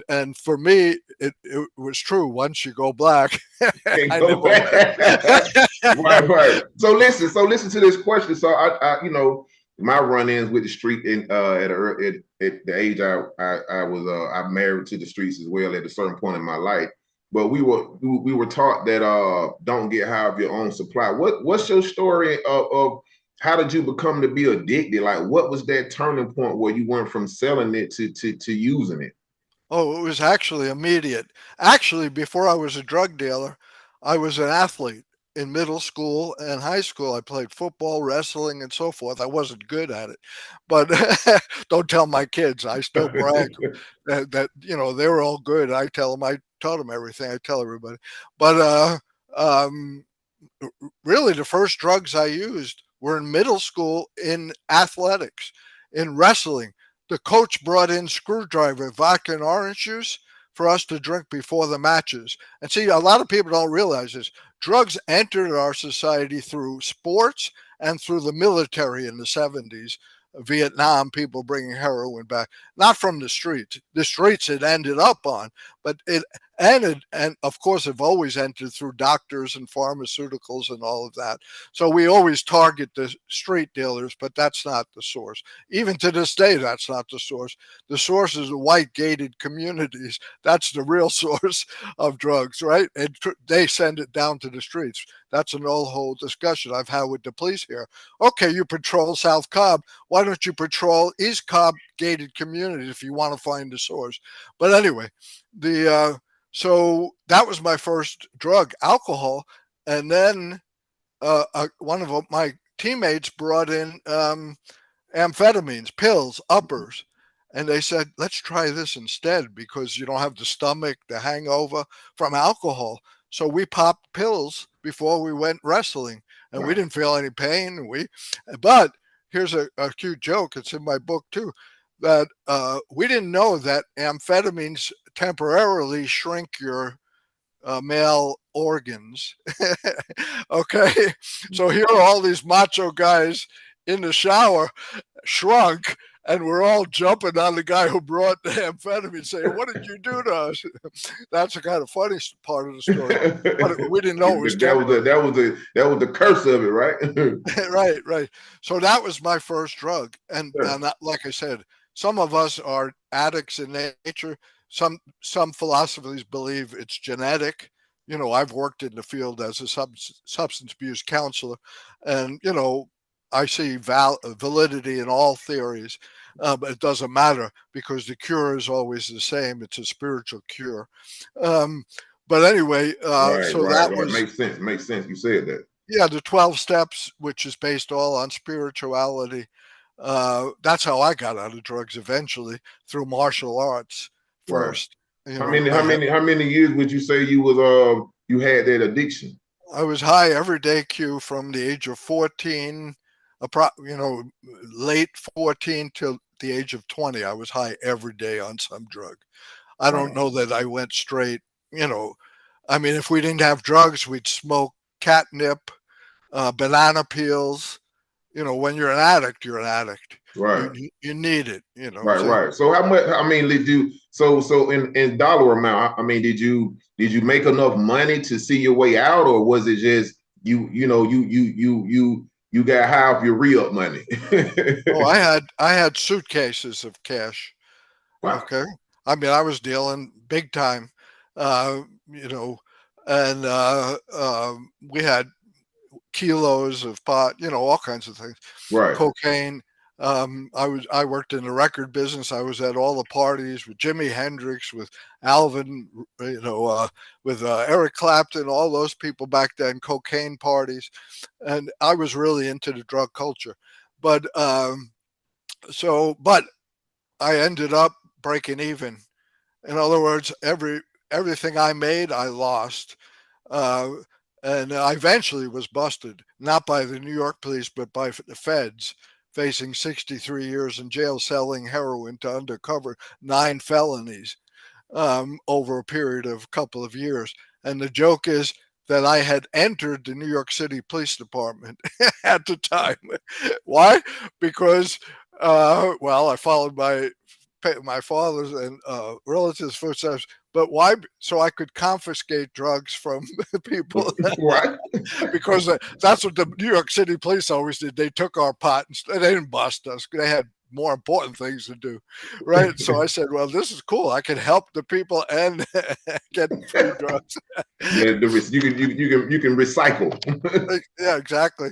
and for me, it was true. Once you go black, Can't I go never went. back. Right, right. So listen to this question. So my run-ins with the street at the age I was I married to the streets as well at a certain point in my life. But we were taught that don't get high of your own supply. What's your story of how did you become to be addicted? Like what was that turning point where you went from selling it to using it? Oh, it was actually immediate. Actually, before I was a drug dealer, I was an athlete. In middle school and high school, I played football, wrestling, and so forth. I wasn't good at it, but don't tell my kids. I still brag that they were all good. I tell them I taught them everything. I tell everybody, but um, really, the first drugs I used were in middle school in athletics, in wrestling. The coach brought in screwdriver, vodka, and orange juice for us to drink before the matches. And see, a lot of people don't realize this. Drugs entered our society through sports and through the military in the 70s. Vietnam, people bringing heroin back, not from the streets. The streets it ended up on, but it and of course have always entered through doctors and pharmaceuticals and all of that. So we always target the street dealers, but that's not the source. Even to this day, that's not the source. The source is the white gated communities. That's the real source of drugs, right? And they send it down to the streets. That's an old whole discussion I've had with the police here. Okay, you patrol South Cobb. Why don't you patrol East Cobb gated communities if you want to find the source? But anyway, the so that was my first drug, alcohol, and then one of my teammates brought in amphetamines, pills, uppers, and they said, "Let's try this instead because you don't have the stomach, the hangover from alcohol." So we popped pills before we went wrestling, and we Wow. didn't feel any pain. But here's a cute joke. It's in my book too. That we didn't know that amphetamines temporarily shrink your male organs. Okay, so here are all these macho guys in the shower, shrunk, and we're all jumping on the guy who brought the amphetamine, saying, "What did you do to us?" That's the kind of funny part of the story. But we didn't know it was that was the temporary. that was the that was the curse of it, right? Right, right. So that was my first drug, and that, like I said, some of us are addicts in nature. Some philosophies believe it's genetic. I've worked in the field as a substance abuse counselor, and I see validity in all theories, but it doesn't matter because the cure is always the same. It's a spiritual cure. Um, but anyway, Right, so right, that right. was, Makes sense. Makes sense. You said that. yeah, the 12 steps, which is based all on spirituality. That's how I got out of drugs eventually, through martial arts Right. first. How many I how had many how many years would you say you had that addiction? I was high every day, Q, from the age of 14, late 14 till the age of 20. I was high every day on some drug. I don't Wow. know that I went straight, you know. I mean, if we didn't have drugs, we'd smoke catnip, banana peels. When you're an addict, you're an addict. Right. You need it. Right, So right. So how much? I mean, did you? So in dollar amount, I mean, did you make enough money to see your way out, or was it just you got high off your re-up money? oh, I had suitcases of cash. Wow. Okay, I mean I was dealing big time, uh, you know, and we had kilos of pot, all kinds of things, Right. cocaine. I worked in the record business. I was at all the parties with Jimi Hendrix, with Alvin, with Eric Clapton, all those people back then, cocaine parties, and I was really into the drug culture. But but I ended up breaking even. In other words, everything I made, I lost. Uh, and I eventually was busted, not by the New York police, but by the feds, facing 63 years in jail selling heroin to undercover, 9 felonies over a period of a couple of years. And the joke is that I had entered the New York City Police Department at the time. Why? Because, well, I followed my my father's and relatives' footsteps. But why? So I could confiscate drugs from people, Right. because that's what the New York City police always did. They took our pot and they didn't bust us. They had more important things to do, right? So I said, well, this is cool. I can help the people and get free drugs. You can recycle. Yeah, exactly.